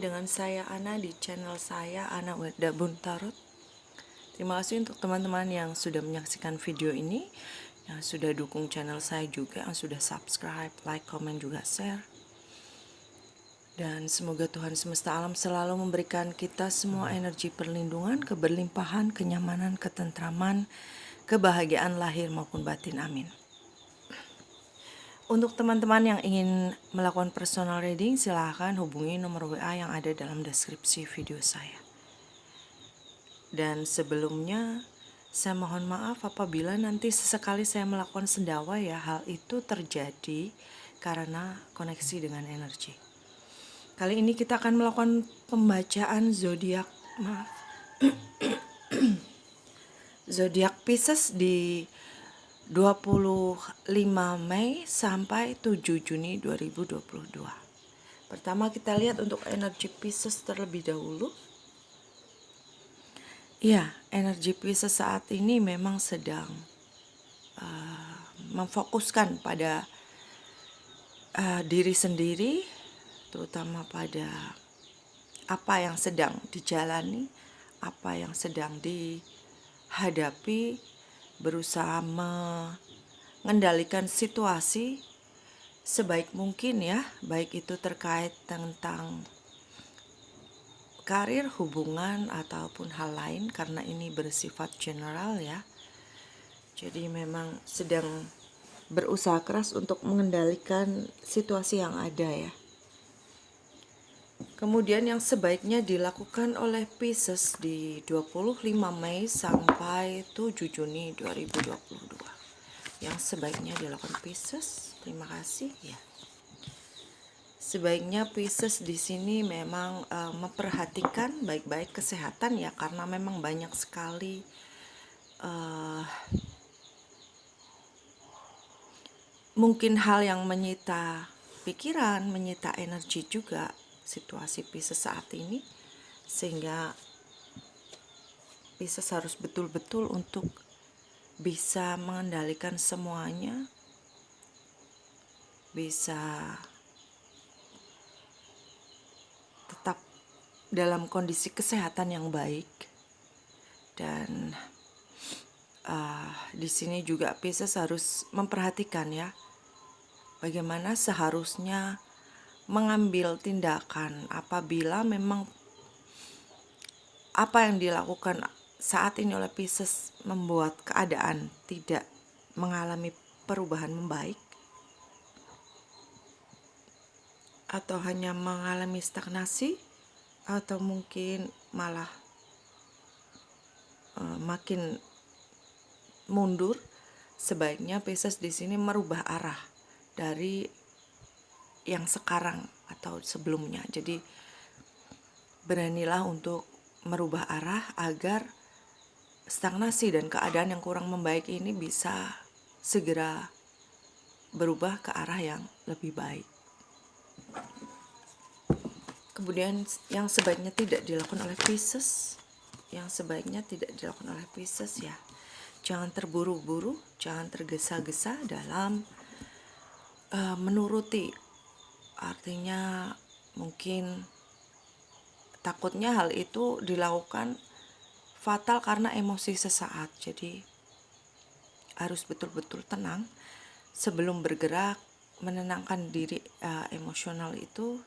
dengan saya Ana di channel saya Ana Werda Buntarut. Terima kasih untuk teman-teman yang sudah menyaksikan video ini, yang sudah dukung channel saya juga, yang sudah subscribe, like, komen, juga share. Dan semoga Tuhan semesta alam selalu memberikan kita semua energi perlindungan, keberlimpahan, kenyamanan, ketentraman, kebahagiaan lahir maupun batin. Amin. Untuk teman-teman yang ingin melakukan personal reading, silahkan hubungi nomor WA yang ada dalam deskripsi video saya. Dan sebelumnya, saya mohon maaf apabila nanti sesekali saya melakukan sendawa ya, hal itu terjadi karena koneksi dengan energi. Kali ini kita akan melakukan pembacaan zodiak, zodiak Pisces di 25 Mei sampai 7 Juni 2022. Pertama kita lihat untuk energi Pisces terlebih dahulu. Ya, energi Pisces saat ini memang sedang memfokuskan pada diri sendiri, terutama pada apa yang sedang dijalani, apa yang sedang dihadapi, berusaha mengendalikan situasi sebaik mungkin ya, baik itu terkait tentang karir, hubungan, ataupun hal lain, karena ini bersifat general ya. Jadi memang sedang berusaha keras untuk mengendalikan situasi yang ada ya. Kemudian yang sebaiknya dilakukan oleh Pisces di 25 Mei sampai 7 Juni 2022. Yang sebaiknya dilakukan Pisces, terima kasih ya. Sebaiknya Pisces di sini memang memperhatikan baik-baik kesehatan ya, karena memang banyak sekali mungkin hal yang menyita pikiran, menyita energi juga situasi Pisces saat ini, sehingga Pisces harus betul-betul untuk bisa mengendalikan semuanya, bisa tetap dalam kondisi kesehatan yang baik. Dan di sini juga Pisces harus memperhatikan ya, bagaimana seharusnya mengambil tindakan apabila memang apa yang dilakukan saat ini oleh Pisces membuat keadaan tidak mengalami perubahan membaik, atau hanya mengalami stagnasi, atau mungkin malah makin mundur. Sebaiknya Pisces di sini merubah arah dari yang sekarang atau sebelumnya. Jadi beranilah untuk merubah arah agar stagnasi dan keadaan yang kurang membaik ini bisa segera berubah ke arah yang lebih baik. Kemudian yang sebaiknya tidak dilakukan oleh Pisces, ya, jangan terburu-buru, jangan tergesa-gesa dalam menuruti. Artinya mungkin takutnya hal itu dilakukan fatal karena emosi sesaat. Jadi harus betul-betul tenang sebelum bergerak, menenangkan diri emosional itu,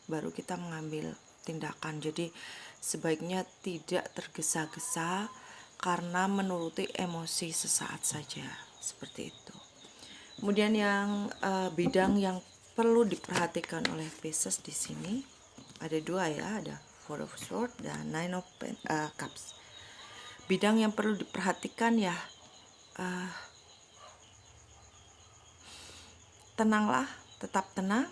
baru kita mengambil tindakan. Jadi sebaiknya tidak tergesa-gesa karena menuruti emosi sesaat saja, seperti itu. Kemudian yang bidang yang perlu diperhatikan oleh Pisces di sini ada dua ya, ada Four of Swords dan Nine of Cups. Bidang yang perlu diperhatikan ya, tenanglah, tetap tenang.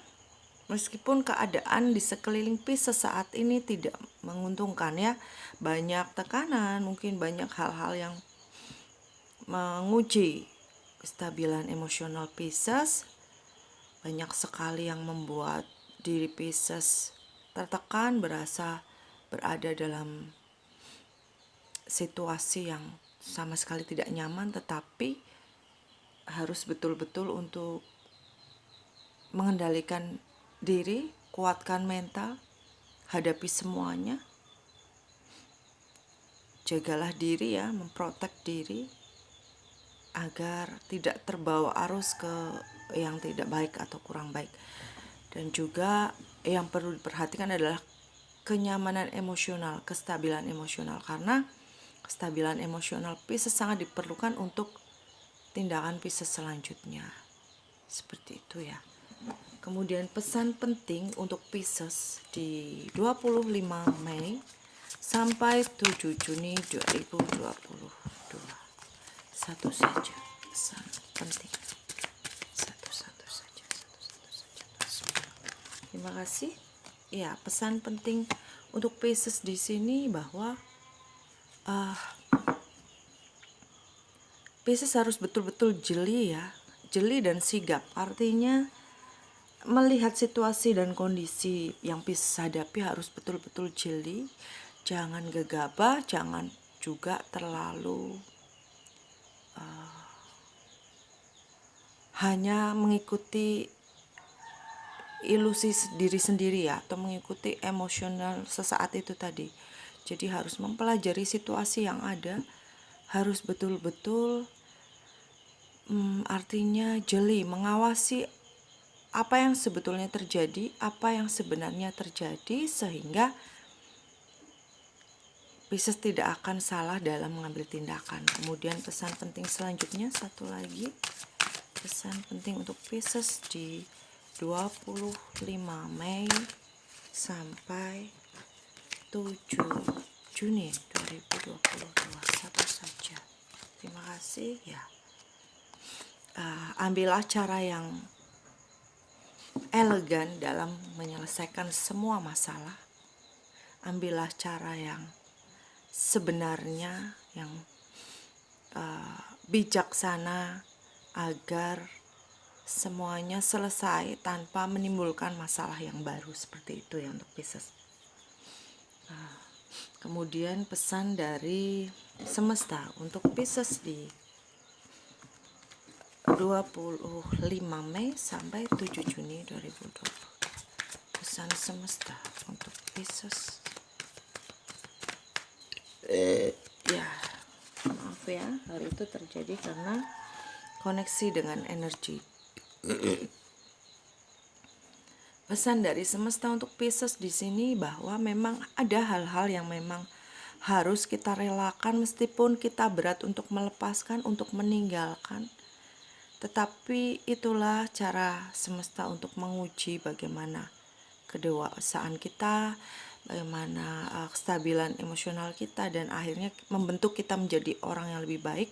Meskipun keadaan di sekeliling Pisces saat ini tidak menguntungkan ya, banyak tekanan, mungkin banyak hal-hal yang menguji kestabilan emosional Pisces, banyak sekali yang membuat diri Pisces tertekan, berasa berada dalam situasi yang sama sekali tidak nyaman, tetapi harus betul-betul untuk mengendalikan diri, kuatkan mental, hadapi semuanya. Jagalah diri ya, memprotek diri agar tidak terbawa arus ke yang tidak baik atau kurang baik. Dan juga yang perlu diperhatikan adalah kenyamanan emosional, kestabilan emosional, karena kestabilan emosional Pisces sangat diperlukan untuk tindakan Pisces selanjutnya. Seperti itu ya. Kemudian pesan penting untuk Pisces di 25 Mei sampai 7 Juni 2022. Satu saja pesan penting. Satu saja. Terima kasih. Ya, pesan penting untuk Pisces di sini bahwa Pisces harus betul-betul jeli ya. Jeli dan sigap. Artinya melihat situasi dan kondisi yang Pisces hadapi harus betul-betul jeli. Jangan gegabah, jangan juga terlalu hanya mengikuti ilusi diri sendiri ya, atau mengikuti emosional sesaat itu tadi. Jadi harus mempelajari situasi yang ada, harus betul-betul artinya jeli, mengawasi apa yang sebetulnya terjadi, apa yang sebenarnya terjadi, sehingga Pisces tidak akan salah dalam mengambil tindakan. Kemudian pesan penting selanjutnya, satu lagi pesan penting untuk Pisces di 25 Mei sampai 7 Juni 2022. Satu saja. Terima kasih ya. Ambillah cara yang elegan dalam menyelesaikan semua masalah. Ambillah cara yang sebenarnya, yang bijaksana, agar semuanya selesai tanpa menimbulkan masalah yang baru. Seperti itu ya untuk Pisces. Kemudian pesan dari semesta untuk Pisces di 25 Mei sampai 7 Juni 2020. Pesan semesta untuk Pisces. Ya, maaf ya, hal itu terjadi karena koneksi dengan energi. Pesan dari semesta untuk Pisces di sini bahwa memang ada hal-hal yang memang harus kita relakan meskipun kita berat untuk melepaskan, untuk meninggalkan. Tetapi itulah cara semesta untuk menguji bagaimana kedewasaan kita, bagaimana kestabilan emosional kita, dan akhirnya membentuk kita menjadi orang yang lebih baik.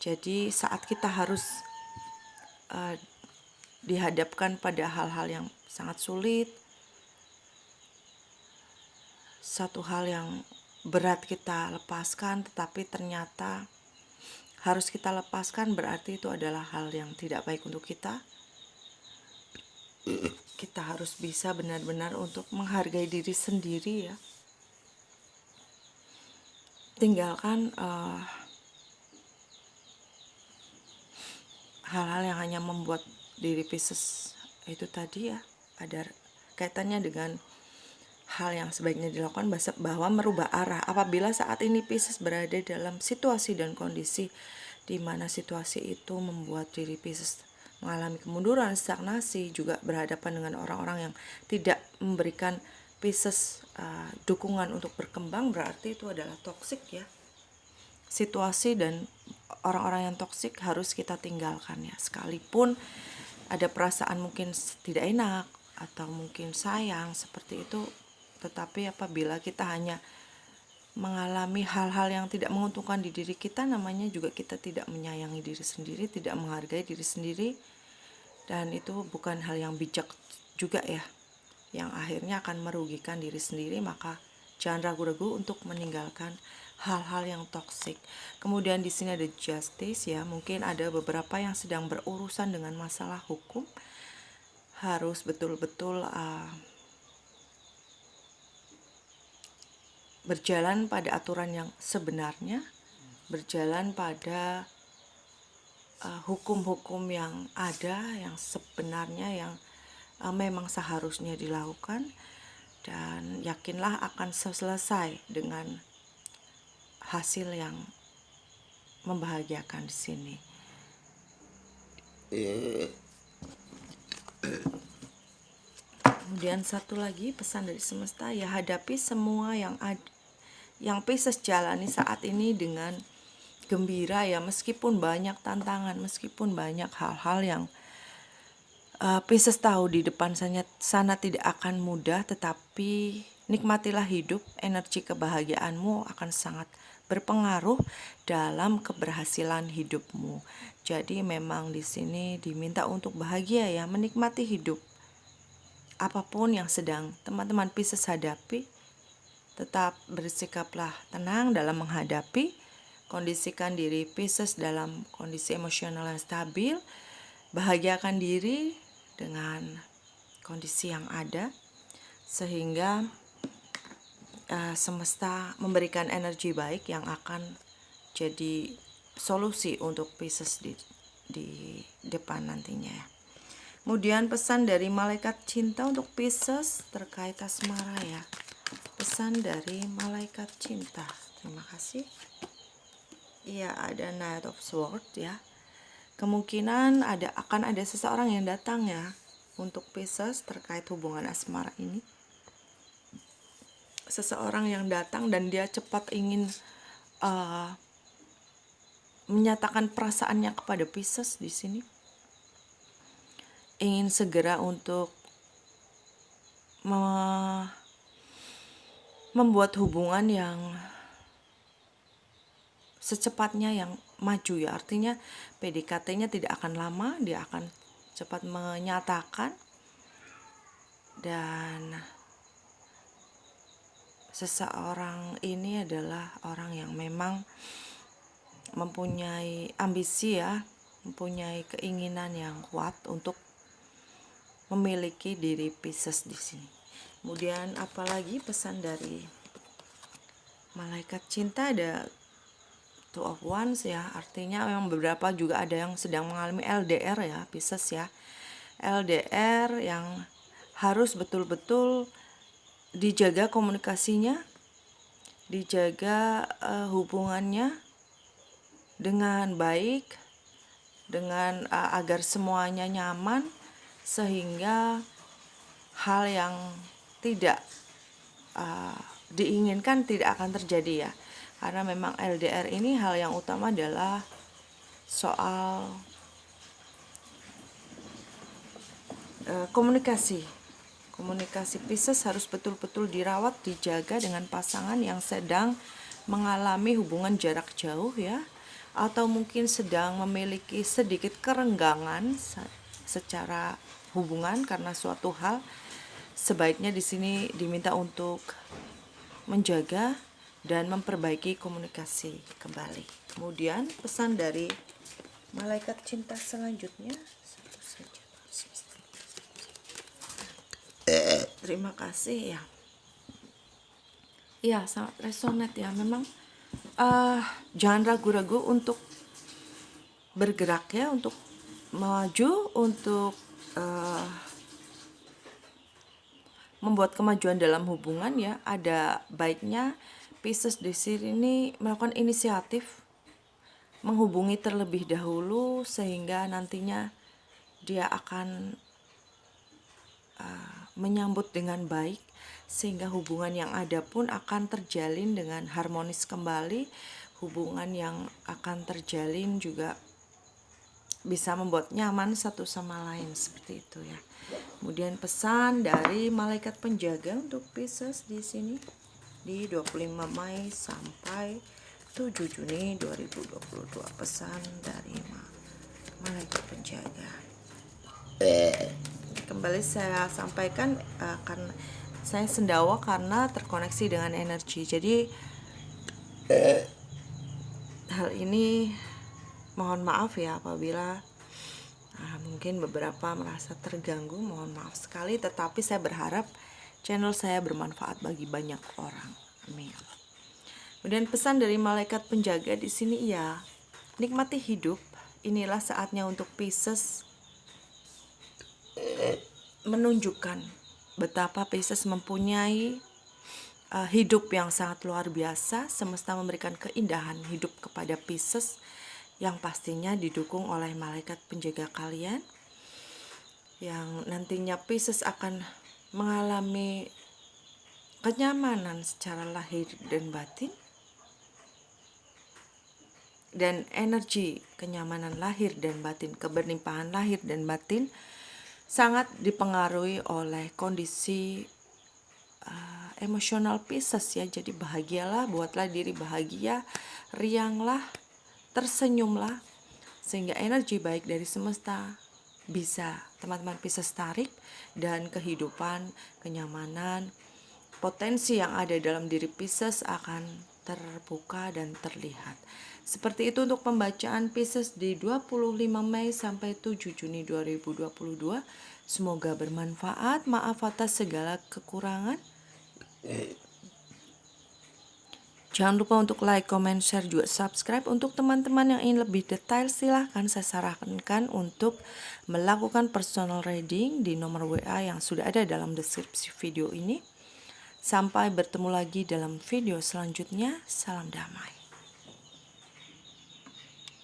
Jadi saat kita harus dihadapkan pada hal-hal yang sangat sulit, satu hal yang berat kita lepaskan, tetapi ternyata harus kita lepaskan, berarti itu adalah hal yang tidak baik untuk kita. Kita harus bisa benar-benar untuk menghargai diri sendiri ya. Tinggalkan hal-hal yang hanya membuat diri Pisces itu tadi ya, ada kaitannya dengan hal yang sebaiknya dilakukan bahwa merubah arah. Apabila saat ini Pisces berada dalam situasi dan kondisi di mana situasi itu membuat diri Pisces mengalami kemunduran, stagnasi, juga berhadapan dengan orang-orang yang tidak memberikan Pisces dukungan untuk berkembang, berarti itu adalah toksik ya. Situasi dan orang-orang yang toksik harus kita tinggalkan ya. Sekalipun ada perasaan mungkin tidak enak atau mungkin sayang seperti itu, tetapi apabila kita hanya mengalami hal-hal yang tidak menguntungkan di diri kita, namanya juga kita tidak menyayangi diri sendiri, tidak menghargai diri sendiri, dan itu bukan hal yang bijak juga ya, yang akhirnya akan merugikan diri sendiri. Maka jangan ragu-ragu untuk meninggalkan hal-hal yang toksik. Kemudian di sini ada justice ya, mungkin ada beberapa yang sedang berurusan dengan masalah hukum, harus betul-betul berjalan pada aturan yang sebenarnya, berjalan pada hukum-hukum yang ada, yang sebenarnya, yang memang seharusnya dilakukan. dan yakinlah akan selesai dengan hasil yang membahagiakan di sini. Kemudian satu lagi pesan dari semesta, ya hadapi semua yang Pisces jalani saat ini dengan gembira ya, meskipun banyak tantangan, meskipun banyak hal-hal yang Pisces tahu di depan sana tidak akan mudah, tetapi nikmatilah hidup. Energi kebahagiaanmu akan sangat berpengaruh dalam keberhasilan hidupmu. Jadi memang di sini diminta untuk bahagia ya, menikmati hidup. Apapun yang sedang teman-teman Pisces hadapi, tetap bersikaplah tenang dalam menghadapi. Kondisikan diri Pisces dalam kondisi emosional yang stabil. Bahagiakan diri dengan kondisi yang ada, sehingga semesta memberikan energi baik yang akan jadi solusi untuk Pisces di depan nantinya ya. Kemudian pesan dari malaikat cinta untuk Pisces terkait asmara ya. Pesan dari malaikat cinta. Terima kasih. Iya, ada Knight of Swords ya. Kemungkinan akan ada seseorang yang datang ya untuk Pisces terkait hubungan asmara ini. Seseorang yang datang dan dia cepat ingin menyatakan perasaannya kepada Pisces di sini. Ingin segera untuk membuat hubungan yang secepatnya yang maju ya. Artinya PDKT-nya tidak akan lama, dia akan cepat menyatakan. Dan seseorang ini adalah orang yang memang mempunyai ambisi ya, mempunyai keinginan yang kuat untuk memiliki diri Pisces di sini. Kemudian apalagi pesan dari malaikat cinta, ada Two of Wands ya, artinya memang beberapa juga ada yang sedang mengalami LDR ya Pisces ya. LDR yang harus betul-betul dijaga komunikasinya, dijaga hubungannya dengan baik, dengan agar semuanya nyaman, sehingga hal yang tidak diinginkan tidak akan terjadi ya. Karena memang LDR ini hal yang utama adalah soal komunikasi. Komunikasi Pisces harus betul-betul dirawat, dijaga dengan pasangan yang sedang mengalami hubungan jarak jauh ya, atau mungkin sedang memiliki sedikit kerenggangan secara hubungan karena suatu hal. Sebaiknya di sini diminta untuk menjaga dan memperbaiki komunikasi kembali. Kemudian pesan dari malaikat cinta selanjutnya, satu saja. Terima kasih ya. Iya, sangat resonate ya. Memang jangan ragu-ragu untuk bergerak ya, untuk maju, untuk membuat kemajuan dalam hubungan ya. Ada baiknya Pisces di sini melakukan inisiatif, menghubungi terlebih dahulu, sehingga nantinya dia akan menyambut dengan baik, sehingga hubungan yang ada pun akan terjalin dengan harmonis kembali. Hubungan yang akan terjalin juga bisa membuat nyaman satu sama lain, seperti itu ya. Kemudian pesan dari malaikat penjaga untuk Pisces di sini di 25 Mei sampai 7 Juni 2022. Pesan dari malaikat penjaga. Kembali saya sampaikan karena saya sendawa karena terkoneksi dengan energi. Jadi hal ini mohon maaf ya apabila mungkin beberapa merasa terganggu, mohon maaf sekali, tetapi saya berharap channel saya bermanfaat bagi banyak orang. Amin. Kemudian pesan dari malaikat penjaga di sini ya, nikmati hidup. Inilah saatnya untuk Pisces menunjukkan betapa Pisces mempunyai hidup yang sangat luar biasa. Semesta memberikan keindahan hidup kepada Pisces yang pastinya didukung oleh malaikat penjaga kalian, yang nantinya Pisces akan mengalami kenyamanan secara lahir dan batin, dan energi kenyamanan lahir dan batin, keberlimpahan lahir dan batin sangat dipengaruhi oleh kondisi emosional Pisces ya. Jadi bahagialah, buatlah diri bahagia, rianglah, tersenyumlah, sehingga energi baik dari semesta bisa teman-teman Pisces tarik, dan kehidupan, kenyamanan, potensi yang ada dalam diri Pisces akan terbuka dan terlihat. Seperti itu untuk pembacaan Pisces di 25 Mei sampai 7 Juni 2022. Semoga bermanfaat. Maaf atas segala kekurangan. Jangan lupa untuk like, comment, share, juga subscribe. Untuk teman-teman yang ingin lebih detail, silahkan saya sarankan untuk melakukan personal reading di nomor WA yang sudah ada dalam deskripsi video ini. Sampai bertemu lagi dalam video selanjutnya. Salam damai.